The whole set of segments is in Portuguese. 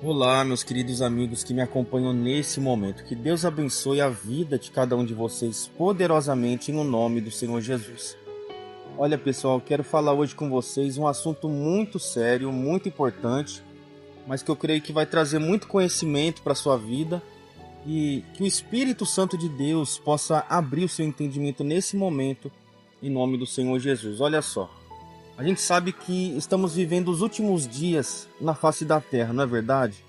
Olá, meus queridos amigos que me acompanham nesse momento. Que Deus abençoe a vida de cada um de vocês poderosamente no nome do Senhor Jesus. Olha, pessoal, quero falar hoje com vocês um assunto muito sério, muito importante, mas que eu creio que vai trazer muito conhecimento para a sua vida e que o Espírito Santo de Deus possa abrir o seu entendimento nesse momento em nome do Senhor Jesus. Olha só, a gente sabe que estamos vivendo os últimos dias na face da terra, não é verdade?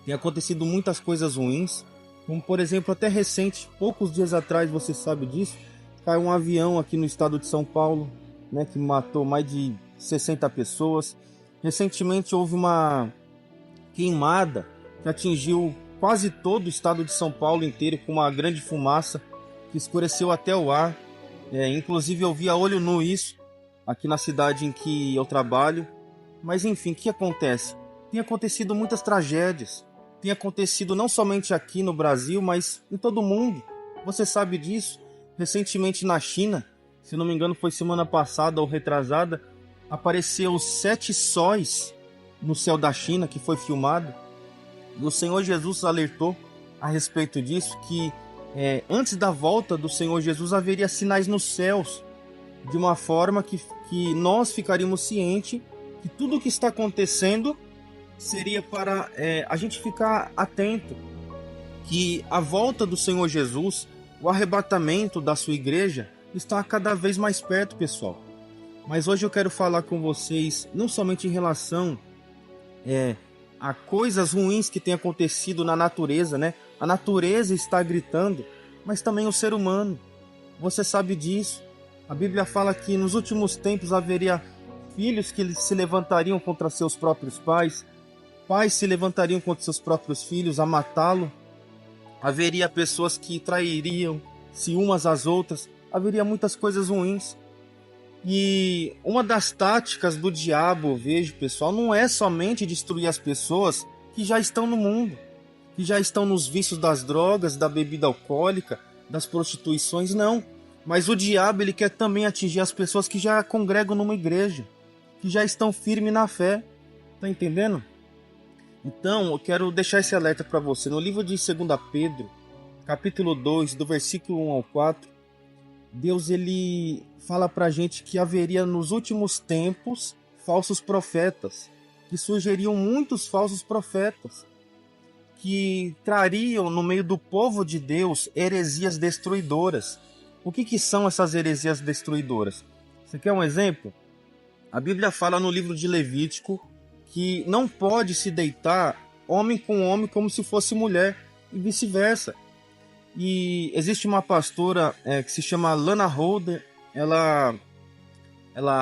Tem acontecido muitas coisas ruins, como por exemplo, até recente, poucos dias atrás, você sabe disso, caiu um avião aqui no estado de São Paulo, né, que matou mais de 60 pessoas. Recentemente houve uma queimada que atingiu quase todo o estado de São Paulo inteiro, com uma grande fumaça que escureceu até o ar. Inclusive eu vi a olho nu isso aqui na cidade em que eu trabalho. Mas enfim, o que acontece? Tem acontecido muitas tragédias. Tem acontecido não somente aqui no Brasil, mas em todo o mundo. Você sabe disso? Recentemente na China, se não me engano foi semana passada ou retrasada, apareceu 7 sóis no céu da China que foi filmado. E o Senhor Jesus alertou a respeito disso, que antes da volta do Senhor Jesus haveria sinais nos céus, de uma forma que nós ficaríamos cientes que tudo o que está acontecendo seria para a gente ficar atento, que a volta do Senhor Jesus, o arrebatamento da sua igreja, está cada vez mais perto, pessoal. Mas hoje eu quero falar com vocês não somente em relação a coisas ruins que têm acontecido na natureza, né? A natureza está gritando, mas também o ser humano. Você sabe disso. A Bíblia fala que nos últimos tempos haveria filhos que se levantariam contra seus próprios pais, pais se levantariam contra seus próprios filhos a matá-lo, haveria pessoas que trairiam-se umas às outras, haveria muitas coisas ruins. E uma das táticas do diabo, eu vejo, pessoal, não é somente destruir as pessoas que já estão no mundo, que já estão nos vícios das drogas, da bebida alcoólica, das prostituições, não. Mas o diabo, ele quer também atingir as pessoas que já congregam numa igreja, que já estão firmes na fé. Tá entendendo? Então, eu quero deixar esse alerta para você. No livro de 2 Pedro, capítulo 2, do versículo 1 ao 4, Deus ele fala para a gente que haveria nos últimos tempos falsos profetas, que surgiriam muitos falsos profetas, que trariam no meio do povo de Deus heresias destruidoras. O que são essas heresias destruidoras? Você quer um exemplo? A Bíblia fala no livro de Levítico que não pode se deitar homem com homem como se fosse mulher e vice-versa. E existe uma pastora que se chama Lana Holder, ela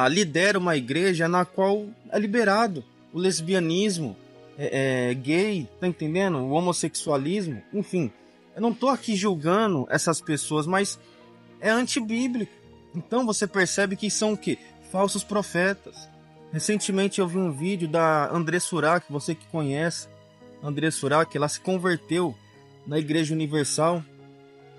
lidera uma igreja na qual é liberado o lesbianismo, gay, tá entendendo? O homossexualismo, enfim. Eu não estou aqui julgando essas pessoas, mas é antibíblico. Então você percebe que são o quê? Falsos profetas. Recentemente eu vi um vídeo da André Surak, você que conhece André Surak, ela se converteu na Igreja Universal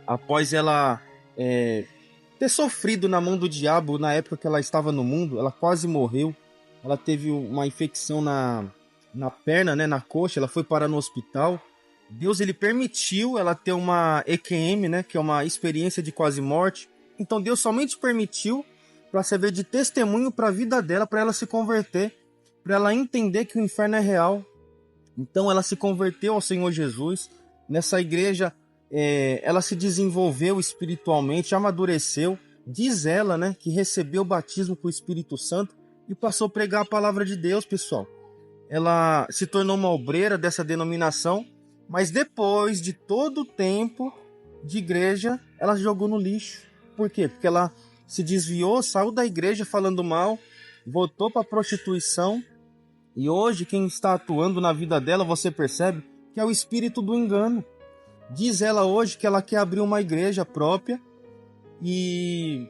após ela ter sofrido na mão do diabo na época que ela estava no mundo. Ela quase morreu, ela teve uma infecção na perna, né, na coxa, ela foi parar no hospital. Deus ele permitiu ela ter uma EQM, né, que é uma experiência de quase morte. Então Deus somente permitiu para servir de testemunho para a vida dela, para ela se converter, para ela entender que o inferno é real. Então ela se converteu ao Senhor Jesus. Nessa igreja ela se desenvolveu espiritualmente, amadureceu. Diz ela, né, que recebeu o batismo com o Espírito Santo e passou a pregar a palavra de Deus, pessoal. Ela se tornou uma obreira dessa denominação, mas depois de todo o tempo de igreja, ela jogou no lixo. Por quê? Porque ela se desviou, saiu da igreja falando mal, voltou para a prostituição. E hoje quem está atuando na vida dela, você percebe que é o espírito do engano. Diz ela hoje que ela quer abrir uma igreja própria e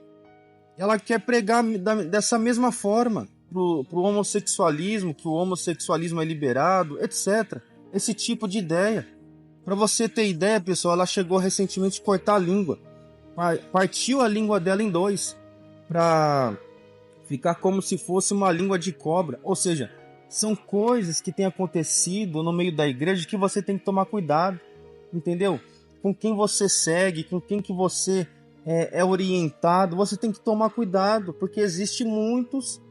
ela quer pregar dessa mesma forma pro homossexualismo, que o homossexualismo é liberado, etc. Esse tipo de ideia. Para você ter ideia, pessoal, ela chegou recentemente a cortar a língua. Partiu a língua dela em dois para ficar como se fosse uma língua de cobra. Ou seja, São coisas que têm acontecido no meio da igreja que você tem que tomar cuidado, entendeu? Com quem você segue, com quem que você é orientado, você tem que tomar cuidado, porque existe muitos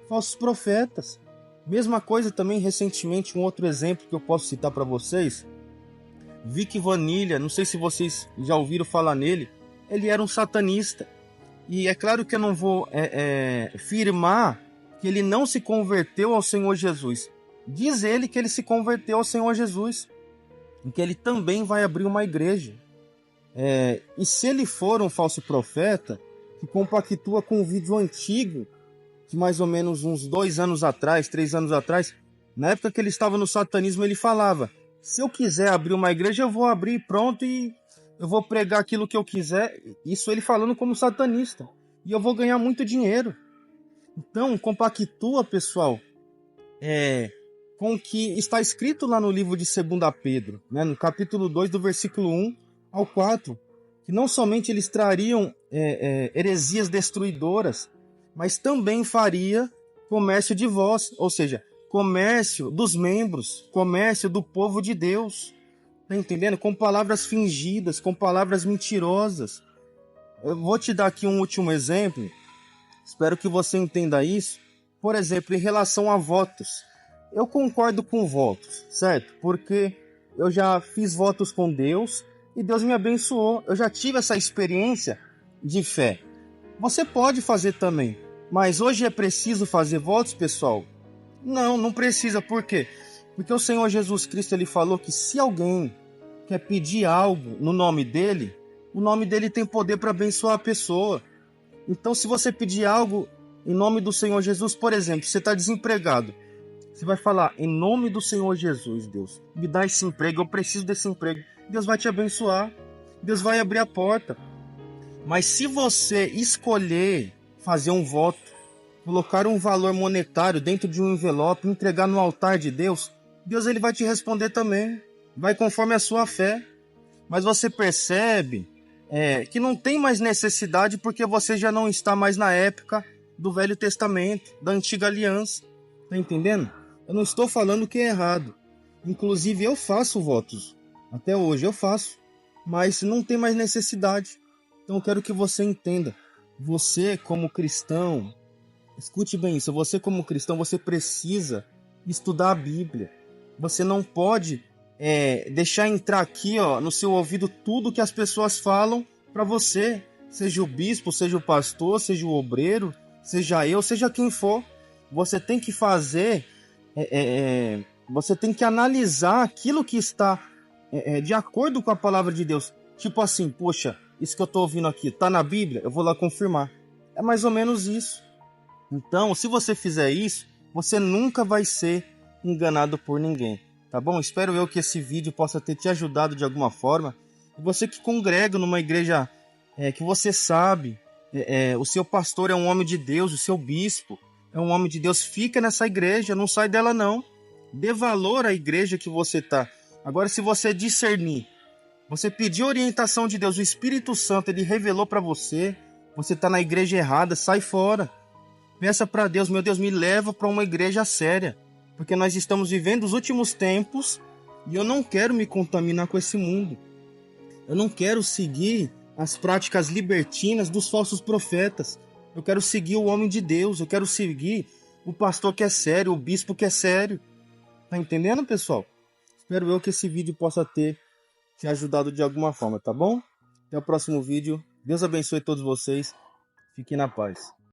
falsos profetas. Mesma coisa também recentemente, um outro exemplo que eu posso citar para vocês, Vic Vanilha, não sei se vocês já ouviram falar nele, ele era um satanista. E é claro que eu não vou afirmar que ele não se converteu ao Senhor Jesus. Diz ele que ele se converteu ao Senhor Jesus, e que ele também vai abrir uma igreja. E se ele for um falso profeta, que compactua com um vídeo antigo, de mais ou menos uns 2 anos atrás, 3 anos atrás, na época que ele estava no satanismo, ele falava: se eu quiser abrir uma igreja, eu vou abrir, pronto, e eu vou pregar aquilo que eu quiser. Isso ele falando como satanista. E eu vou ganhar muito dinheiro. Então, compactua, pessoal, com o que está escrito lá no livro de 2 Pedro, né, no capítulo 2, do versículo 1 ao 4, que não somente eles trariam heresias destruidoras, mas também faria comércio de vós, ou seja, comércio dos membros, comércio do povo de Deus, tá entendendo? Com palavras fingidas, com palavras mentirosas. Eu vou te dar aqui um último exemplo, espero que você entenda isso. Por exemplo, em relação a votos, eu concordo com votos, certo? Porque eu já fiz votos com Deus e Deus me abençoou. Eu já tive essa experiência de fé. Você pode fazer também, mas hoje é preciso fazer votos, pessoal? Não, não precisa. Por quê? Porque o Senhor Jesus Cristo ele falou que se alguém quer pedir algo no nome dele, o nome dele tem poder para abençoar a pessoa. Então, se você pedir algo em nome do Senhor Jesus, por exemplo, você está desempregado, você vai falar: em nome do Senhor Jesus, Deus, me dá esse emprego, eu preciso desse emprego. Deus vai te abençoar, Deus vai abrir a porta. Mas se você escolher fazer um voto, colocar um valor monetário dentro de um envelope, entregar no altar de Deus, Deus ele vai te responder também. Vai conforme a sua fé. Mas você percebe que não tem mais necessidade, porque você já não está mais na época do Velho Testamento, da Antiga Aliança. Tá entendendo? Eu não estou falando que é errado. Inclusive eu faço votos. Até hoje eu faço. Mas não tem mais necessidade. Então eu quero que você entenda. Você como cristão, escute bem isso, você como cristão, você precisa estudar a Bíblia. Você não pode deixar entrar aqui no seu ouvido tudo que as pessoas falam para você. Seja o bispo, seja o pastor, seja o obreiro, seja eu, seja quem for. Você tem que fazer, você tem que analisar aquilo que está de acordo com a palavra de Deus. Tipo assim, poxa, isso que eu estou ouvindo aqui está na Bíblia? Eu vou lá confirmar. É mais ou menos isso. Então, se você fizer isso, você nunca vai ser enganado por ninguém, tá bom? Espero eu que esse vídeo possa ter te ajudado de alguma forma. E você que congrega numa igreja que você sabe, o seu pastor é um homem de Deus, o seu bispo é um homem de Deus, fica nessa igreja, não sai dela não. Dê valor à igreja que você tá. Agora, se você discernir, você pedir orientação de Deus, o Espírito Santo, ele revelou para você, você tá na igreja errada, sai fora. Peça para Deus: meu Deus, me leva para uma igreja séria, porque nós estamos vivendo os últimos tempos e eu não quero me contaminar com esse mundo. Eu não quero seguir as práticas libertinas dos falsos profetas. Eu quero seguir o homem de Deus, eu quero seguir o pastor que é sério, o bispo que é sério. Tá entendendo, pessoal? Espero eu que esse vídeo possa ter te ajudado de alguma forma, tá bom? Até o próximo vídeo. Deus abençoe todos vocês. Fiquem na paz.